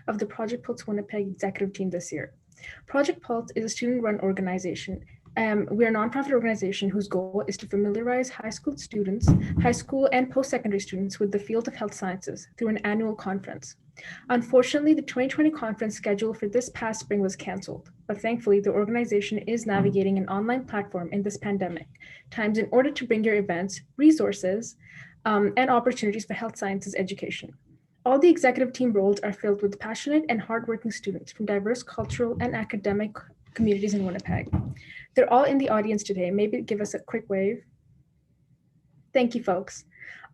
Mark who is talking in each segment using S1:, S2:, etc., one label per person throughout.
S1: of the Project Pulse Winnipeg executive team this year. Project Pulse is a student-run organization. We are a nonprofit organization whose goal is to familiarize high school and post-secondary students with the field of health sciences through an annual conference. Unfortunately, the 2020 conference scheduled for this past spring was canceled, but thankfully the organization is navigating an online platform in this pandemic times in order to bring your events, resources, and opportunities for health sciences education. All the executive team roles are filled with passionate and hardworking students from diverse cultural and academic communities in Winnipeg. They're all in the audience today. Maybe give us a quick wave. Thank you, folks.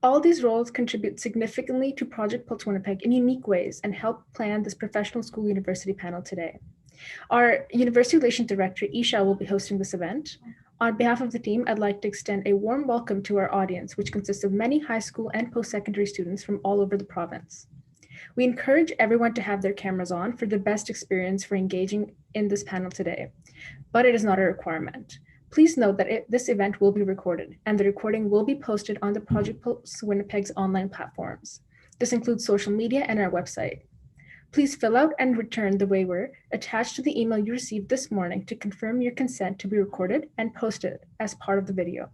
S1: All these roles contribute significantly to Project Pulse Winnipeg in unique ways and help plan this professional school university panel today. Our University Relations Director, Isha, will be hosting this event. On behalf of the team, I'd like to extend a warm welcome to our audience, which consists of many high school and post-secondary students from all over the province. We encourage everyone to have their cameras on for the best experience for engaging in this panel today, but it is not a requirement. Please note that this event will be recorded and the recording will be posted on the Project Pulse Winnipeg's online platforms. This includes social media and our website. Please fill out and return the waiver attached to the email you received this morning to confirm your consent to be recorded and posted as part of the video.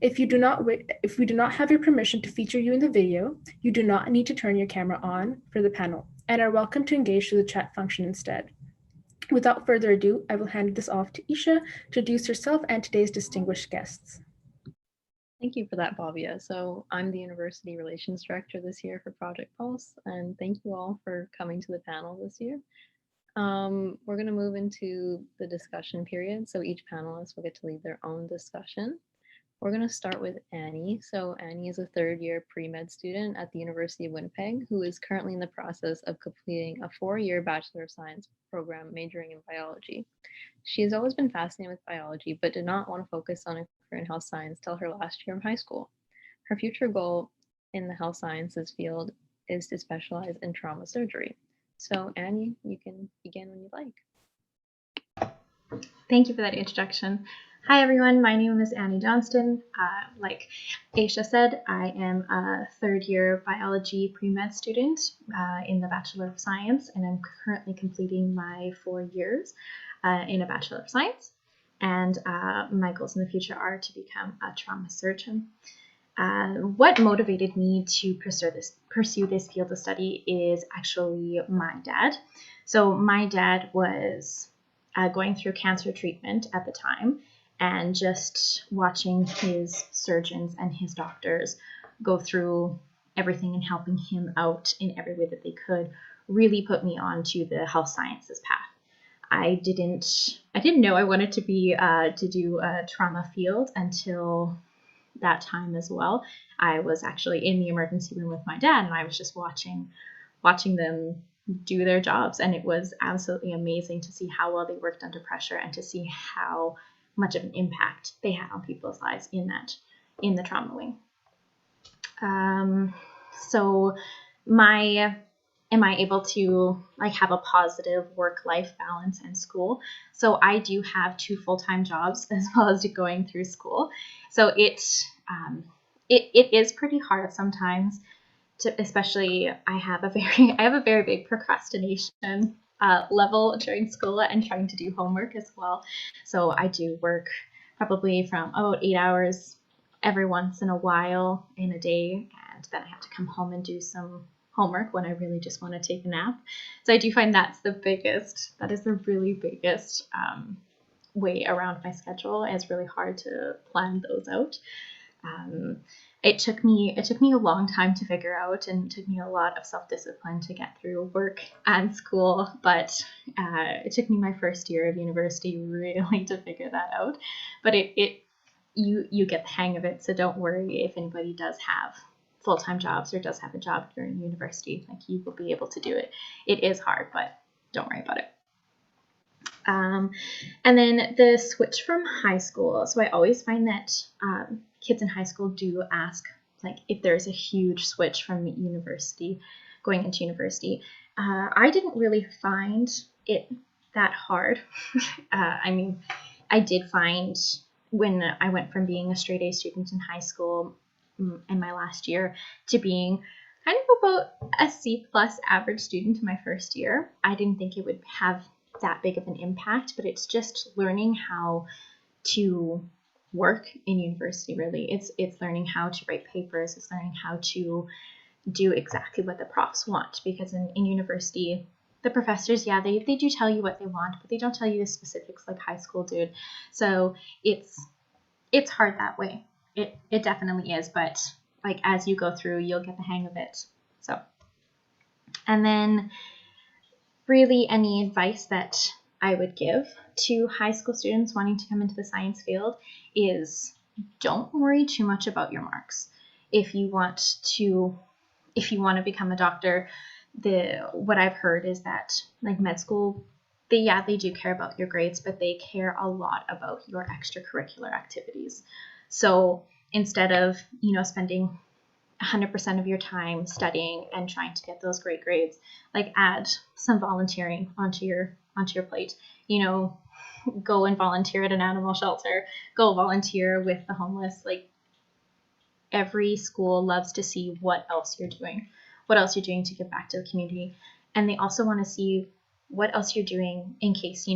S1: If we do not have your permission to feature you in the video, you do not need to turn your camera on for the panel and are welcome to engage through the chat function instead. Without further ado, I will hand this off to Isha to introduce herself and today's distinguished guests.
S2: Thank you for that, Bobia. So I'm the University Relations Director this year for Project Pulse, and thank you all for coming to the panel this year. We're going to move into the discussion period, so each panelist will get to lead their own discussion. We're going to start with Annie. So Annie is a third-year pre-med student at the University of Winnipeg who is currently in the process of completing a 4-year Bachelor of Science program majoring in biology. She has always been fascinated with biology, but did not want to focus on a career in health science till her last year of high school. Her future goal in the health sciences field is to specialize in trauma surgery. So Annie, you can begin when you'd like.
S3: Thank you for that introduction. Hi everyone, my name is Annie Johnston. Like Aisha said, I am a third-year biology pre-med student in the Bachelor of Science, and I'm currently completing my 4 years in a Bachelor of Science. And my goals in the future are to become a trauma surgeon. What motivated me to pursue this field of study is actually my dad. So my dad was going through cancer treatment at the time, and just watching his surgeons and his doctors go through everything and helping him out in every way that they could really put me onto the health sciences path. I didn't know I wanted to be to do a trauma field until that time as well. I was actually in the emergency room with my dad, and I was just watching them do their jobs, and it was absolutely amazing to see how well they worked under pressure and to see how much of an impact they had on people's lives in the trauma wing. So am I able to have a positive work-life balance in school? So I do have 2 full-time jobs as well as going through school. So it is pretty hard sometimes. Especially I have a very big procrastination level during school and trying to do homework as well. So I do work probably from about 8 hours every once in a while in a day, and then I have to come home and do some homework when I really just want to take a nap. So I do find that is the really biggest way around my schedule. It's really hard to plan those out. It took me a long time to figure out, and it took me a lot of self-discipline to get through work and school, but it took me my first year of university really to figure that out. But you get the hang of it, so don't worry if anybody does have full-time jobs or does have a job during university. You will be able to do it. It is hard, but don't worry about it. And then the switch from high school. So I always find that kids in high school do ask if there's a huge switch from university going into university. I didn't really find it that hard. I did find when I went from being a straight A student in high school in my last year to being kind of about a C plus average student in my first year. I didn't think it would have that big of an impact, but it's just learning how to work in university. Really, it's learning how to write papers. It's learning how to do exactly what the profs want, because in university, the professors, yeah, they do tell you what they want, but they don't tell you the specifics like high school did. So it's hard that way. It definitely is, but like as you go through, you'll get the hang of it. So, and then really any advice that I would give to high school students wanting to come into the science field is don't worry too much about your marks. If you want to become a doctor, what I've heard is that like med school, they do care about your grades, but they care a lot about your extracurricular activities. So instead of, spending 100% of your time studying and trying to get those great grades, like add some volunteering onto your plate. Go and volunteer at an animal shelter, go volunteer with the homeless. Like every school loves to see what else you're doing to give back to the community. And they also want to see what else you're doing in case,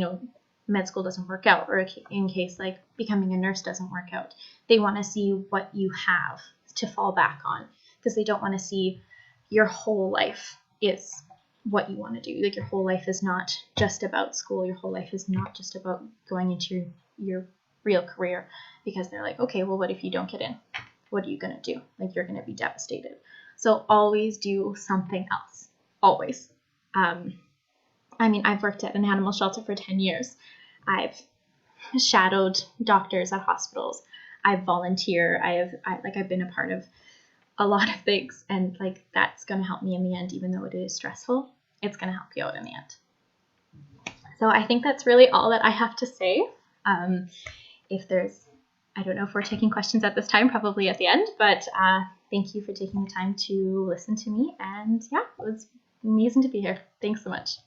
S3: med school doesn't work out, or in case like becoming a nurse doesn't work out. They want to see what you have to fall back on, because they don't want to see your whole life is what you want to do. Like your whole life is not just about school. Your whole life is not just about going into your real career, because they're like, okay, well, what if you don't get in? What are you going to do? Like you're going to be devastated. So always do something else. Always. I've worked at an animal shelter for 10 years. I've shadowed doctors at hospitals. I volunteer. I've been a part of a lot of things, and like that's going to help me in the end. Even though it is stressful, it's going to help you out in the end. So I think that's really all that I have to say. I don't know if we're taking questions at this time, probably at the end, but thank you for taking the time to listen to me. And yeah, it was amazing to be here. Thanks so much.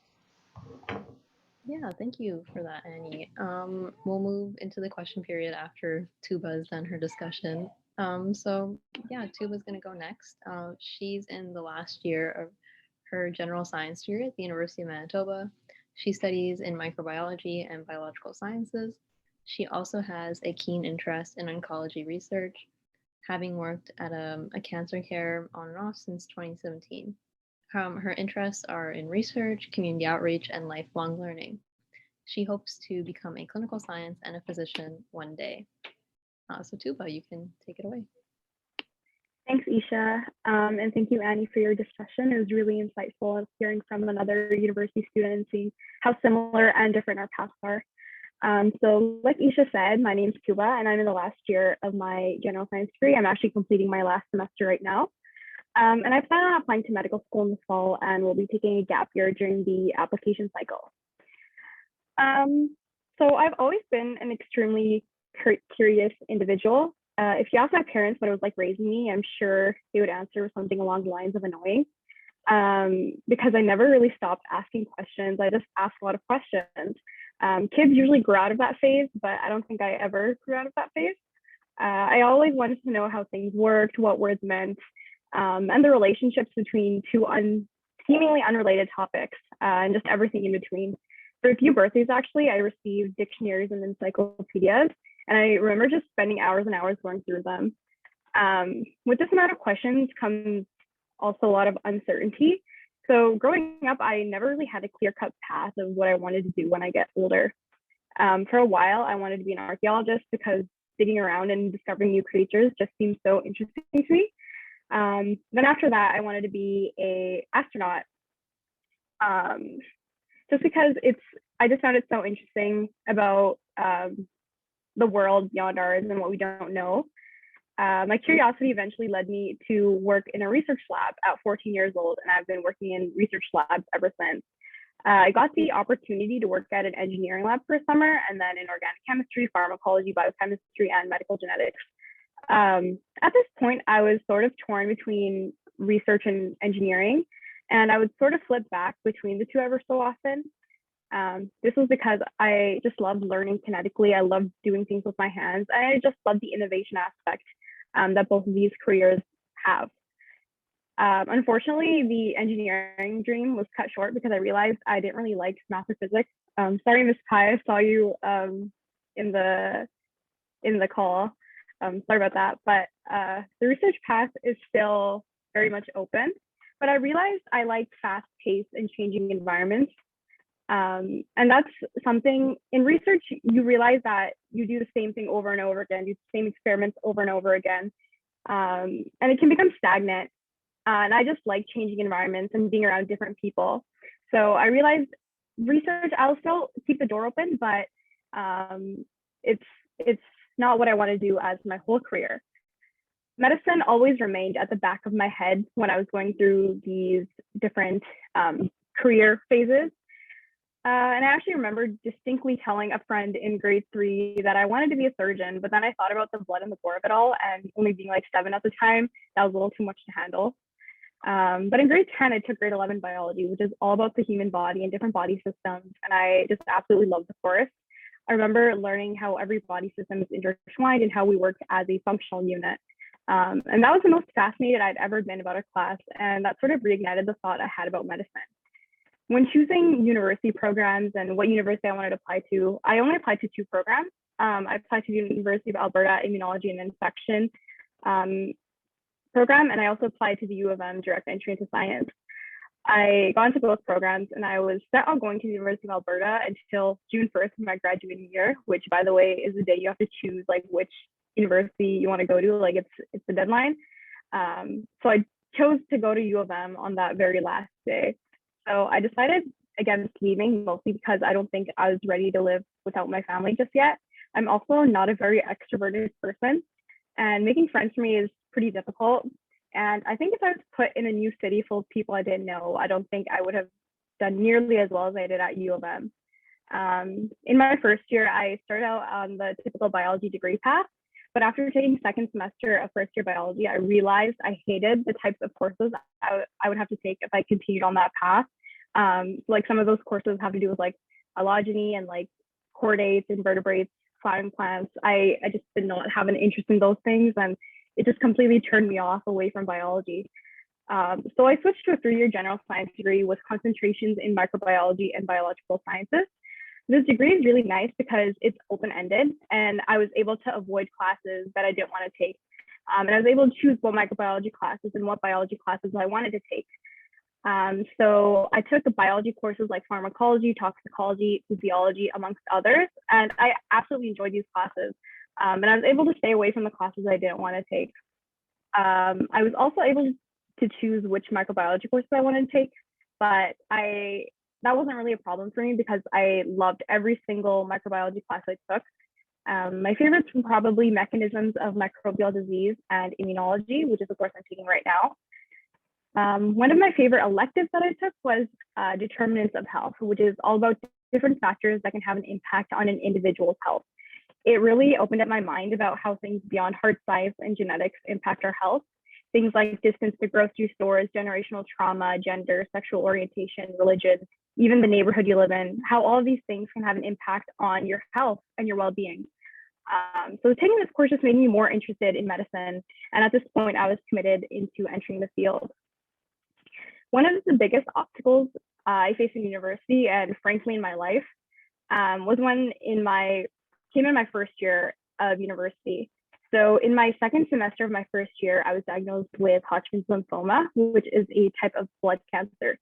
S2: Yeah, thank you for that, Annie. We'll move into the question period after Tooba has done her discussion. So yeah, Tuba's going to go next. She's in the last year of her general science degree at the University of Manitoba. She studies in microbiology and biological sciences. She also has a keen interest in oncology research, having worked at a cancer care on and off since 2017. Her interests are in research, community outreach, and lifelong learning. She hopes to become a clinical science and a physician one day. So Tooba, you can take it away.
S4: Thanks, Isha. And thank you, Annie, for your discussion. It was really insightful hearing from another university student and seeing how similar and different our paths are. So like Isha said, my name's Tooba, and I'm in the last year of my general science degree. I'm actually completing my last semester right now. And I plan on applying to medical school in the fall, and will be taking a gap year during the application cycle. So I've always been an extremely curious individual. If you ask my parents what it was like raising me, I'm sure they would answer something along the lines of annoying, because I never really stopped asking questions. I just asked a lot of questions. Kids usually grow out of that phase, but I don't think I ever grew out of that phase. I always wanted to know how things worked, what words meant, and the relationships between two seemingly unrelated topics, and just everything in between. For a few birthdays, actually, I received dictionaries and encyclopedias, and I remember just spending hours and hours going through them. With this amount of questions comes also a lot of uncertainty. So growing up, I never really had a clear-cut path of what I wanted to do when I get older. For a while, I wanted to be an archaeologist because digging around and discovering new creatures just seemed so interesting to me. Then after that, I wanted to be an astronaut, just because I just found it so interesting about the world beyond ours and what we don't know. My curiosity eventually led me to work in a research lab at 14 years old, and I've been working in research labs ever since. I got the opportunity to work at an engineering lab for a summer, and then in organic chemistry, pharmacology, biochemistry, and medical genetics. At this point, I was sort of torn between research and engineering, and I would sort of flip back between the two ever so often. This was because I just loved learning kinetically. I loved doing things with my hands. I just loved the innovation aspect that both of these careers have. Unfortunately, the engineering dream was cut short because I realized I didn't really like math or physics. Sorry, Miss Pai, I saw you in the call. Sorry about that, but the research path is still very much open. But I realized I like fast-paced and changing environments. And that's something in research, you realize that you do the same thing over and over again, do the same experiments over and over again. And it can become stagnant. And I just like changing environments and being around different people. So I realized research, I'll still keep the door open, but it's not what I want to do as my whole career. Medicine always remained at the back of my head when I was going through these different career phases. And I actually remember distinctly telling a friend in grade 3 that I wanted to be a surgeon, but then I thought about the blood and the gore of it all, and only being like 7 at the time, that was a little too much to handle. But in grade 10, I took grade 11 biology, which is all about the human body and different body systems. And I just absolutely loved the course. I remember learning how every body system is intertwined and how we work as a functional unit. And that was the most fascinated I'd ever been about a class. And that sort of reignited the thought I had about medicine. When choosing university programs and what university I wanted to apply to, I only applied to 2 programs. I applied to the University of Alberta Immunology and Infection program, and I also applied to the U of M direct entry into science. I got into both programs, and I was set on going to the University of Alberta until June 1st of my graduating year, which, by the way, is the day you have to choose like which university you want to go to. Like it's the deadline. So I chose to go to U of M on that very last day. So I decided against leaving, mostly because I don't think I was ready to live without my family just yet. I'm also not a very extroverted person, and making friends for me is pretty difficult. And I think if I was put in a new city full of people I didn't know, I don't think I would have done nearly as well as I did at U of M. In my first year, I started out on the typical biology degree path, but after taking second semester of first year biology, I realized I hated the types of courses I would have to take if I continued on that path. Like some of those courses have to do with like phylogeny and like chordates, invertebrates, flowering plants. I just did not have an interest in those things, and it just completely turned me off away from biology. So I switched to a 3-year general science degree with concentrations in microbiology and biological sciences. This degree is really nice because it's open-ended, and I was able to avoid classes that I didn't want to take. And I was able to choose what microbiology classes and what biology classes I wanted to take. So I took the biology courses like pharmacology, toxicology, physiology, amongst others, and I absolutely enjoyed these classes. And I was able to stay away from the classes I didn't want to take. I was also able to choose which microbiology courses I wanted to take, but that wasn't really a problem for me because I loved every single microbiology class I took. My favorites were probably mechanisms of microbial disease and immunology, which is the course I'm taking right now. One of my favorite electives that I took was determinants of health, which is all about different factors that can have an impact on an individual's health. It really opened up my mind about how things beyond hard science and genetics impact our health. Things like distance to grocery stores, generational trauma, gender, sexual orientation, religion, even the neighborhood you live in, how all of these things can have an impact on your health and your well-being. So taking this course just made me more interested in medicine. And at this point, I was committed into entering the field. One of the biggest obstacles I faced in university and frankly in my life was when came in my first year of university. So in my second semester of my first year, I was diagnosed with Hodgkin's lymphoma, which is a type of blood cancer.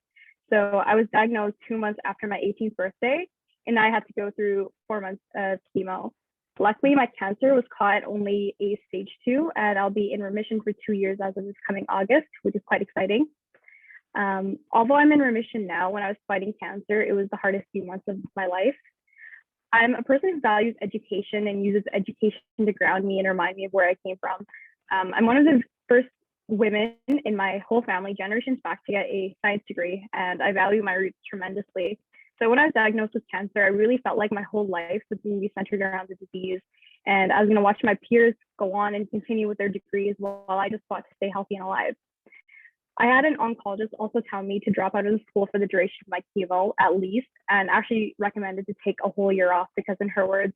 S4: So I was diagnosed 2 months after my 18th birthday, and I had to go through 4 months of chemo. Luckily, my cancer was caught at only a stage 2, and I'll be in remission for 2 years as of this coming August, which is quite exciting. Although I'm in remission now, when I was fighting cancer, it was the hardest few months of my life. I'm a person who values education and uses education to ground me and remind me of where I came from. I'm one of the first women in my whole family, generations back, to get a science degree, and I value my roots tremendously. So when I was diagnosed with cancer, I really felt like my whole life was going to be centered around the disease, and I was going to watch my peers go on and continue with their degrees while I just fought to stay healthy and alive. I had an oncologist also tell me to drop out of the school for the duration of my chemo at least, and actually recommended to take a whole year off because, in her words,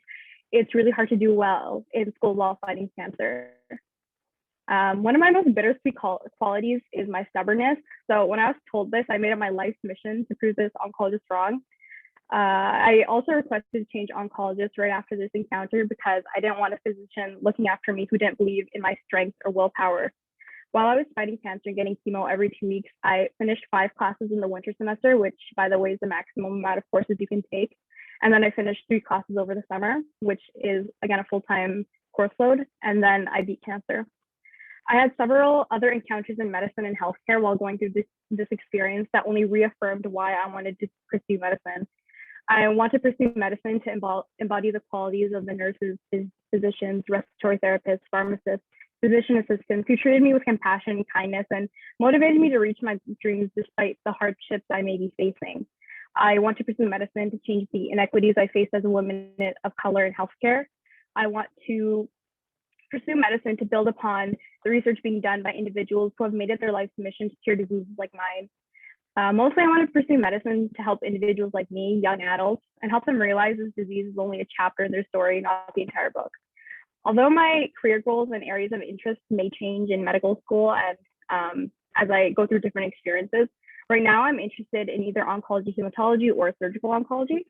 S4: it's really hard to do well in school while fighting cancer. One of my most bittersweet qualities is my stubbornness. So when I was told this, I made it my life's mission to prove this oncologist wrong. I also requested to change oncologists right after this encounter because I didn't want a physician looking after me who didn't believe in my strength or willpower. While I was fighting cancer and getting chemo every 2 weeks, I finished 5 classes in the winter semester, which, by the way, is the maximum amount of courses you can take. And then I finished 3 classes over the summer, which is, again, a full-time course load. And then I beat cancer. I had several other encounters in medicine and healthcare while going through this experience that only reaffirmed why I wanted to pursue medicine. I want to pursue medicine to embody the qualities of the nurses, physicians, respiratory therapists, pharmacists, physician assistants who treated me with compassion and kindness and motivated me to reach my dreams despite the hardships I may be facing. I want to pursue medicine to change the inequities I face as a woman of color in healthcare. I want to pursue medicine to build upon the research being done by individuals who have made it their life's mission to cure diseases like mine. Mostly, I want to pursue medicine to help individuals like me, young adults, and help them realize this disease is only a chapter in their story, not the entire book. Although my career goals and areas of interest may change in medical school and as I go through different experiences, right now I'm interested in either oncology, hematology, or surgical oncology.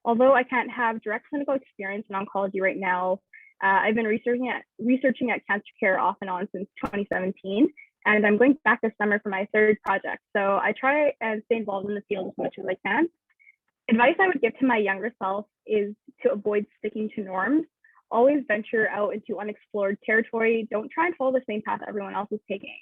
S4: Although I can't have direct clinical experience in oncology right now, I've been researching at cancer care off and on since 2017, and I'm going back this summer for my 3rd project. So I try and stay involved in the field as much as I can. Advice I would give to my younger self is to avoid sticking to norms. Always venture out into unexplored territory. Don't try and follow the same path everyone else is taking,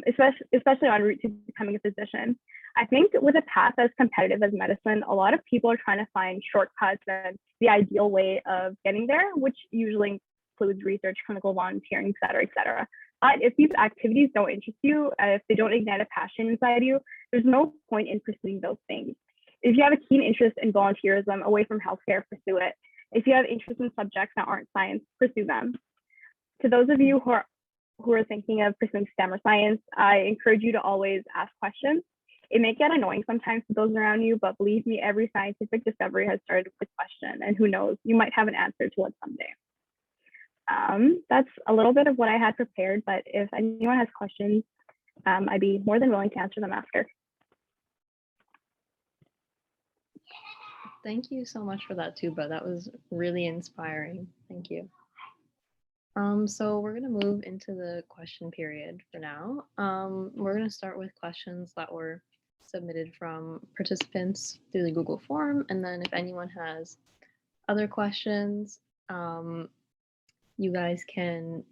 S4: especially en route to becoming a physician. I think with a path as competitive as medicine, a lot of people are trying to find shortcuts and the ideal way of getting there, which usually includes research, clinical volunteering, et cetera, et cetera. But if these activities don't interest you, if they don't ignite a passion inside you, there's no point in pursuing those things. If you have a keen interest in volunteerism away from healthcare, pursue it. If you have interest in subjects that aren't science, pursue them. To those of you who are thinking of pursuing STEM or science, I encourage you to always ask questions. It may get annoying sometimes to those around you, but believe me, every scientific discovery has started with a question, and who knows, you might have an answer to it someday. That's a little bit of what I had prepared, but if anyone has questions, I'd be more than willing to answer them after.
S2: Thank you so much for that, Tooba. That was really inspiring. Thank you. So we're going to move into the question period for now. We're going to start with questions that were submitted from participants through the Google form. And then if anyone has other questions, you guys can